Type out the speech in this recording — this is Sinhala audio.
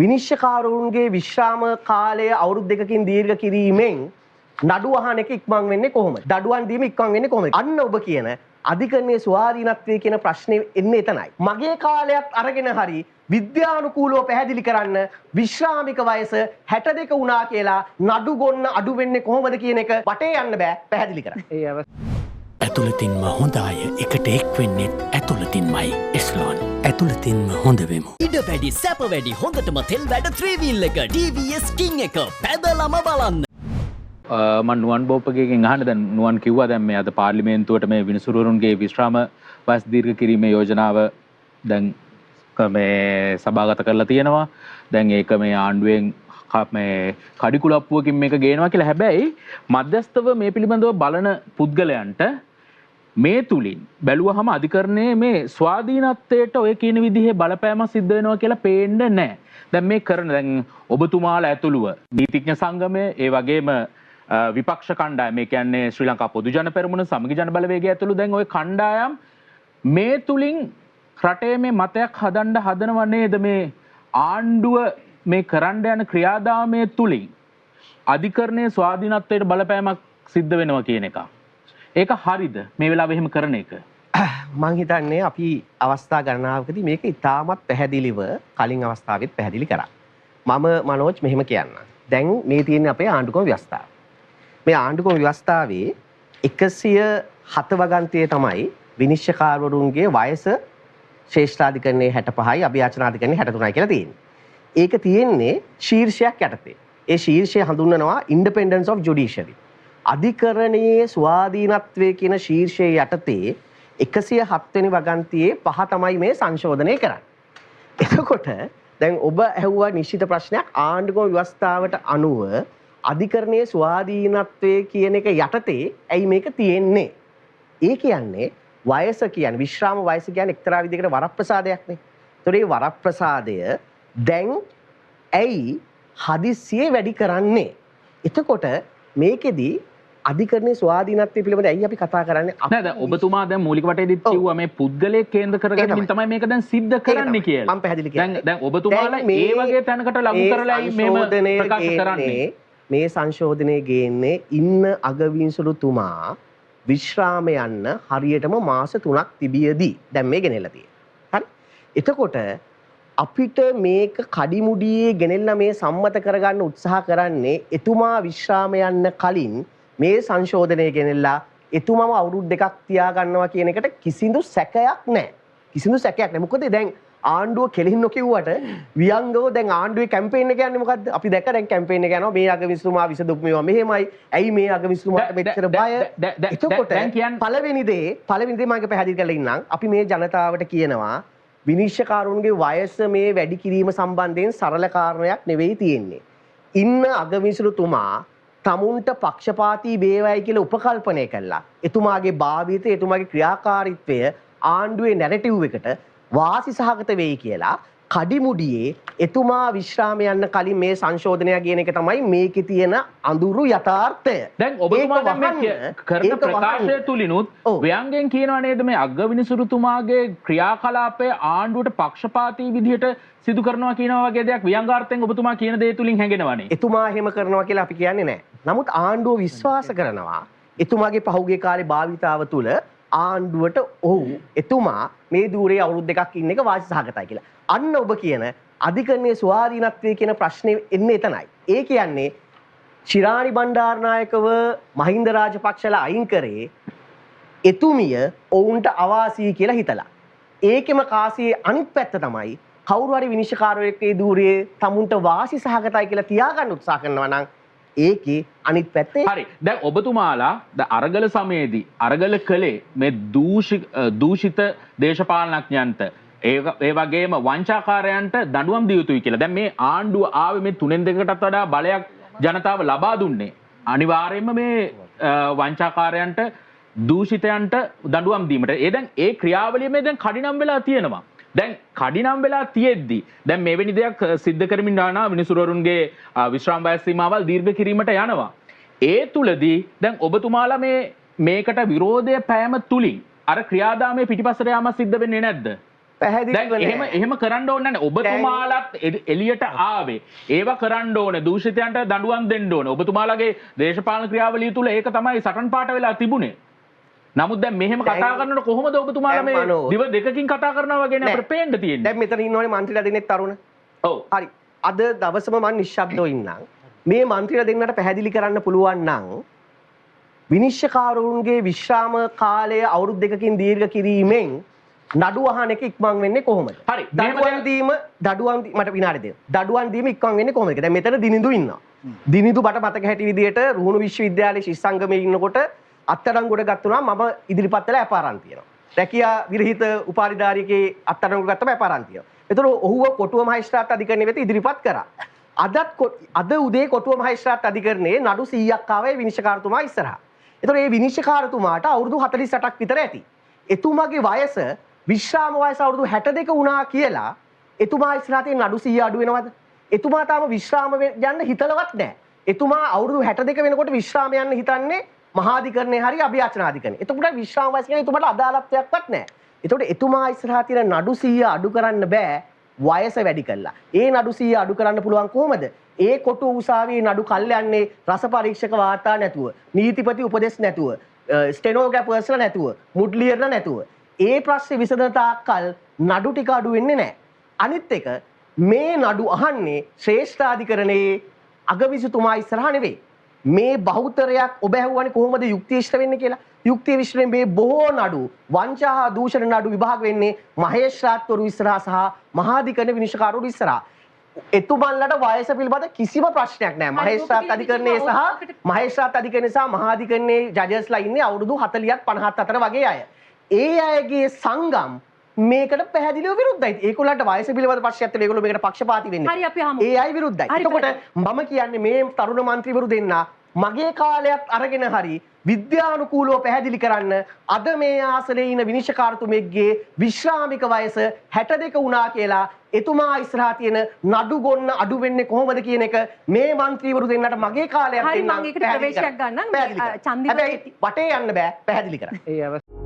විනිශ්චයකාරුන්ගේ විශ්‍රාම කාලය අවුරුදු දෙකකින් දීර්ඝ කිරීමෙන් නඩු අහන එක ඉක්මන් වෙන්නේ කොහොමද? දඩුවම් දීම ඉක්මන් වෙන්නේ කොහොමද? අන්න ඔබ කියන අධිකරණයේ ස්වාධීනත්වයේ කියන ප්‍රශ්නේ එන්නේ එතනයි. මගේ කාලයක් අරගෙන හරි විද්‍යානුකූලව පැහැදිලි කරන්න විශ්‍රාමික වයස 62 වුණා කියලා නඩු ගොන්න අඩු වෙන්නේ කොහොමද කියන එක වටේ යන්න බෑ පැහැදිලි කරන්න. ඇතුළතින්ම හොඳ අය එකට එක් වෙන්නේ ඇතුළතින්මයි. එස්ලෝන් ඇතුළතින්ම හොඳ වෙමු. ඉඩ වැඩි සැප වැඩි හොඳටම තෙල් වැඩ 3 wheel එක TVS King එක පැදලම බලන්න. මම නුවන් බෝප්පගෙන් අහන්න දැන් නුවන් කිව්වා දැන් මේ අද පාර්ලිමේන්තුවට මේ විනිසුරුවරුන්ගේ විශ්‍රාම වයස දීර්ඝ කිරීමේ යෝජනාව දැන් මේ සභාගත කරලා තියෙනවා. දැන් ඒක මේ ආණ්ඩුවෙන් මේ කඩිකුලප්පුවකින් මේක ගේනවා කියලා. හැබැයි මධ්‍යස්ථව මේ පිළිබඳව බලන පුද්ගලයන්ට මේ තුලින් බැලුවහම අධිකරණයේ මේ ස්වාධීනත්වයට ඔය කියන විදිහේ බලපෑමක් සිද්ධ වෙනවා කියලා පේන්නේ නැහැ. දැන් මේ කරන දැන් ඔබතුමාලා ඇතුළුව නීතිඥ සංගමය ඒ වගේම විපක්ෂ කණ්ඩායම මේ කියන්නේ ශ්‍රී ලංකා පොදු ජන පෙරමුණ සමගි ජන බලවේගය ඇතුළු දැන් ওই කණ්ඩායම් මේ තුලින් රටේ මේ මතයක් හදන්න හදනව නේද මේ ආණ්ඩුව මේ කරන්න යන ක්‍රියාදාමයේ තුලින් අධිකරණයේ ස්වාධීනත්වයට බලපෑමක් සිද්ධ වෙනවා කියන එක. ඒක හරිද මේ වෙලාවේ එහෙම කරන එක? මම හිතන්නේ අපි අවස්ථා ගණනාවකදී මේක ඉතාමත් පැහැදිලිව කලින් අවස්ථාවෙත් පැහැදිලි කරා. මම මනෝජ් මෙහෙම කියන්නම්. දැන් මේ තියෙන්නේ අපේ ආණ්ඩුක්‍රම ව්‍යවස්ථාව. මේ ආණ්ඩුක්‍රම ව්‍යවස්ථාවේ 107 වගන්තියේ තමයි විනිශ්චයකාරවරුන්ගේ වයස ශ්‍රේෂ්ඨාධිකරණයේ 65යි අභියාචනාධිකරණයේ 63යි කියලා තියෙන්නේ. ඒක තියෙන්නේ ශීර්ෂයක් යටතේ. ඒ ශීර්ෂය හඳුන්වනවා ඉන්ඩිපෙන්ඩන්ස් ඔෆ් ජුඩිෂරි. අධිකරණයේ ස්වාධීනත්වය කියන ශීර්ෂයේ යටතේ 107 වෙනි වගන්තියේ 5 තමයි මේ සංශෝධනය කරන්නේ. එතකොට දැන් ඔබ ඇහුවා නිශ්චිත ප්‍රශ්නයක් ආණ්ඩුක්‍රම ව්‍යවස්ථාවට අනුව අධිකරණයේ ස්වාධීනත්වය කියන එක යටතේ ඇයි මේක තියෙන්නේ? ඒ කියන්නේ වයස කියන්නේ විශ්‍රාම වයස කියන්නේ එක්තරා විදිහකට වරප්‍රසාදයක්නේ. ඒතකොට මේ වරප්‍රසාදය දැන් ඇයි හදිස්සියේ වැඩි කරන්නේ? එතකොට මේකෙදි අධිකරණයේ ස්වාධීනත්වය පිළිබඳ ඇයි අපි කතා කරන්නේ? නෑ දැන් ඔබතුමා දැන් මූලික වටේදීත් කිව්වා මේ පුද්ගලයෙක් කේන්ද්‍ර කරගන්න තමයි මේක දැන් සිද්ධ කරන්නේ කියලා. මම පැහැදිලි කරනවා. දැන් ඔබතුමාලා ඒ වගේ තැනකට ලඟු කරලායි මේව ප්‍රකාශ කරන්නේ. මේ සංශෝධනයේ ගේන්නේ ඉන්න අගවිනිසුරුතුමා විශ්‍රාම යන්න හරියටම මාස 3ක් තිබියදී දැන් මේ ගෙනෙලා තියෙනවා. හරි? එතකොට අපිට මේක කඩිමුඩියේ ගෙනෙල්ලා මේ සම්මත කරගන්න උත්සාහ කරන්නේ එතුමා විශ්‍රාම යන්න කලින් මේ සංශෝධනය ගෙනෙල්ලා එතුමම අවුරුදු 2ක් තියාගන්නවා කියන එකට කිසිදු සැකයක් නැහැ. කිසිදු සැකයක් නැහැ. මොකද දැන් ආණ්ඩුව කෙලින් නොකියුවට වියංගව දැන් ආණ්ඩුවේ කැම්පේන් එක යන්නේ මොකද්ද? අපි දැක්ක දැන් කැම්පේන් එක යනවා මේ අගවිනිසුරුමා විසඳුම් මේවා මෙහෙමයි. ඇයි මේ අගවිනිසුරුමාට මෙච්චර බය? එතකොට පළවෙනි දේ මම පැහැදිලි කරලා ඉන්නම්. අපි මේ ජනතාවට කියනවා විනිශ්චයකාරුන්ගේ වයස මේ වැඩි කිරීම සම්බන්ධයෙන් සරල කාරණයක් නෙවෙයි තියෙන්නේ. ඉන්න අගවිනිසුරුතුමා තමුන්ට පක්ෂපාතී වේවයි කියලා උපකල්පනය කළා. එතුමාගේ භාවිතය, එතුමාගේ ක්‍රියාකාරීත්වය ආණ්ඩුවේ නැරටිව් එකට වාසි සහගත වෙයි කියලා කඩිමුඩියේ එතුමා විශ්‍රාම යන්න කලින් මේ සංශෝධනය කියන එක තමයි මේකේ තියෙන අඳුරු යථාර්ථය. දැන් ඔබතුමා දැන් මේ කරන ප්‍රකාශය තුලිනුත් ව්‍යංගයෙන් කියනවා නේද මේ අග්‍රවිනිසුරුතුමාගේ ක්‍රියාකලාපය ආණ්ඩුවට පක්ෂපාතී විදිහට සිදු කරනවා කියනවා වගේ දෙයක් ව්‍යංගාර්ථයෙන් ඔබතුමා කියන දේ තුලින් හැඟෙනවානේ. එතුමා එහෙම කරනවා කියලා අපි කියන්නේ නැහැ. නමුත් ආණ්ඩුව විශ්වාස කරනවා එතුමාගේ පහුගිය කාලේ භාවිතාව තුල ආණ්ඩුවට එතුමා මේ දූරේ අවුරුදු 2ක් ඉන්න එක වාසි සහගතයි කියලා. අන්න ඔබ කියන අධිකරණයේ ස්වාධීනත්වය කියන ප්‍රශ්නේ එන්නේ එතනයි. ඒ කියන්නේ ශිරාණි බණ්ඩාරනායකව මහින්ද රාජපක්ෂලා අයින් කරේ එතුමිය ඔවුන්ට අවාසී කියලා හිතලා. ඒකෙම කාසියේ අනිත් පැත්ත තමයි කවුරු හරි විනිශ්චයකාරයෙක් ඒ දූරේ තමුන්ට වාසි සහගතයි කියලා තියාගන්න උත්සාහ කරනවා නම් ඒකේ අනිත් පැත්තේ හරි. දැන් ඔබතුමාලා අරගල සමයේදී අරගල කළේ මේ දූෂිත දේශපාලනඥයන්ට ඒ වගේම වංචාකාරයන්ට දඬුවම් දිය යුතුයි කියලා. දැන් මේ ආණ්ඩුව ආවේ මේ 3-2කටත් වඩා බලයක් ජනතාව ලබා දුන්නේ. අනිවාර්යයෙන්ම මේ වංචාකාරයන්ට දූෂිතයන්ට දඬුවම් දීමට. දැන් ඒ ක්‍රියාවලිය මේ දැන් කඩිනම් වෙලා තියෙනවා. දැන් කඩිනම් වෙලා තියෙද්දි දැන් මෙවැනි දෙයක් සිද්ධ කරමින් යන විනිසුරුවරුන්ගේ විශ්‍රාම වයස සීමාවල් දීර්ඝ කිරීමට යනවා. ඒ තුලදී දැන් ඔබතුමාලා මේකට විරෝධය පෑම තුලින් අර ක්‍රියාදාමයේ පිටිපස්සට යාම සිද්ධ වෙන්නේ නැද්ද? පැහැදිලිව දැන් නෑ. එහෙම කරන්න ඕනේ නැහැ. ඔබතුමාලත් එළියට ආවේ. ඒවා කරන්න ඕනේ. දූෂිතයන්ට දඬුවම් දෙන්න ඕනේ. ඔබතුමාලගේ දේශපාලන ක්‍රියාවලිය තුල ඒක තමයි සටන් පාට වෙලා තිබුණේ. නමුත් දැන් මෙහෙම කතා කරනකොට කොහොමද ඔබතුමාලා මේ දිව දෙකකින් කතා කරනවා වගේ නේ අපිට පේන්න තියෙන්නේ. දැන් මෙතන ඉන්නෝනේ മന്ത്രിලා දෙන්නෙක් තරුණ. ඔව්. හරි. අද දවසම මම නිශ්ශබ්දව ඉන්නම්. මේ മന്ത്രിලා දෙන්නට පැහැදිලි කරන්න පුළුවන් නම් විනිශ්චයකාරුන්ගේ විශ්‍රාම කාලය අවුරුදු දෙකකින් දීර්ඝ කිරීමෙන් නඩු අහන එක ඉක්මන් වෙන්නේ කොහොමද? හරි. දඩුවම් මට විනාඩි දෙන්න. දඩුවම් දීම ඉක්මන් වෙන්නේ කොහොමද? දැන් මෙතන දිනිඳු ඉන්නවා. දිනිඳු බට මතක හැටි විදියට රුහුණු විශ්වවිද්‍යාලයේ ශිෂ්‍ය සංගමයේ ඉන්නකොට අත්අඩංගුවට ගත්තුනා මම ඉදිරිපත් වෙලා ඇපාරන් තියෙනවා. රැකියා විරහිත උපාධිධාරියෙක්ගේ අත්අඩංගුවට ගත්තම ඇපාරන් තියෙනවා. ඒතර ඔහුව කොටුව මහේස්ත්‍රාත් අධිකරණය වෙත ඉදිරිපත් කරා. අද උදේ කොටුව මහේස්ත්‍රාත් අධිකරණයේ නඩු 100ක් ආවේ විනිශ්චයකාරතුමා ඉස්සරහා. ඒතර මේ විනිශ්චයකාරතුමාට අවුරුදු 48ක් විතර ඇති. එතුමාගේ වයස විශ්‍රාම වයස අවුරුදු 62 වුණා කියලා එතුමා ඉස්සරහා තියෙන නඩු 100 අඩු වෙනවද? එතුමා තාම විශ්‍රාම යන්න හිතලවත් නැහැ. එතුමා අවුරුදු 62 වෙනකොට විශ්‍රාම යන්න හිතන්නේ මහාධිකරණේ හරි අභියාචනාධිකරණේ. එතකොට විශ්‍රාම වයස කියන්නේ එතුමාට අදාළත්වයක්වත් නැහැ. එතකොට එතුමා ඉස්සරහා තියෙන නඩු 100 අඩු කරන්න බෑ වයස වැඩි කළා. ඒ නඩු 100 අඩු කරන්න පුළුවන් කොහොමද? ඒ කොටුව උසාවියේ නඩු කල් යන්නේ රස පරීක්ෂක වාර්තා නැතුව, නීතිපති උපදෙස් නැතුව, ස්ටෙනෝග්‍රැෆර්ස්ලා නැතුව, මුඩ්ලියර්ලා නැතුව. ඒ ප්‍රශ්නේ විසඳන තාක්කල් නඩු ටික අඩු වෙන්නේ නැහැ. අනිත් එක මේ නඩු අහන්නේ ශ්‍රේෂ්ඨාධිකරණයේ අගවිසුතුමා ඉස්සරහා නෙවෙයි. මේ බහුතරයක් ඔබ ඇහුවානේ කොහොමද යුක්තිය ඉෂ්ට වෙන්නේ කියලා. යුක්තිය විශ්ලේෂණය මේ බොහෝ නඩු වංචා හා දූෂණ නඩු විභාග වෙන්නේ මහේස්ත්‍රාත්වරු ඉස්සරහා සහ මහාධිකරණ විනිශ්චයකාරවරු ඉස්සරහා. එතුමන්ලට වයස පිළිබඳ කිසිම ප්‍රශ්නයක් නැහැ. මහේස්ත්‍රාත් අධිකරණයේ සහ මහාධිකරණයේ ජජස්ලා ඉන්නේ අවුරුදු 40ක් 50ක් අතර වගේ අය. ඒ අයගේ සංගම් මේකට පැහැදිලිව විරුද්ධයි. ඒගොල්ලන්ට වයස පිළිබඳ ප්‍රශ්නයක් තියෙනවා. ඒගොල්ලෝ මේකට පක්ෂපාතී වෙන්නේ. හරි අපි අහමු. ඒ අය විරුද්ධයි. එතකොට මම කියන්නේ මේ තරුණ മന്ത്രിවරු දෙන්න මගේ කාලයක් අරගෙන හරි විද්‍යානුකූලව පැහැදිලි කරන්න අද මේ ආසනයේ ඉන විනිශ්චයකාරතුමෙක්ගේ විශ්‍රාමික වයස 62 වුණා කියලා එතුමා ඉස්සරහා තියෙන නඩු ගොන්න අඩු වෙන්නේ කොහොමද කියන එක මේ മന്ത്രിවරු දෙන්නට මගේ කාලයක් දෙන්න. හරි මම ඒකට ප්‍රවේශයක් ගන්නම්. හැබැයි වටේ යන්න බෑ පැහැදිලි කරන්න.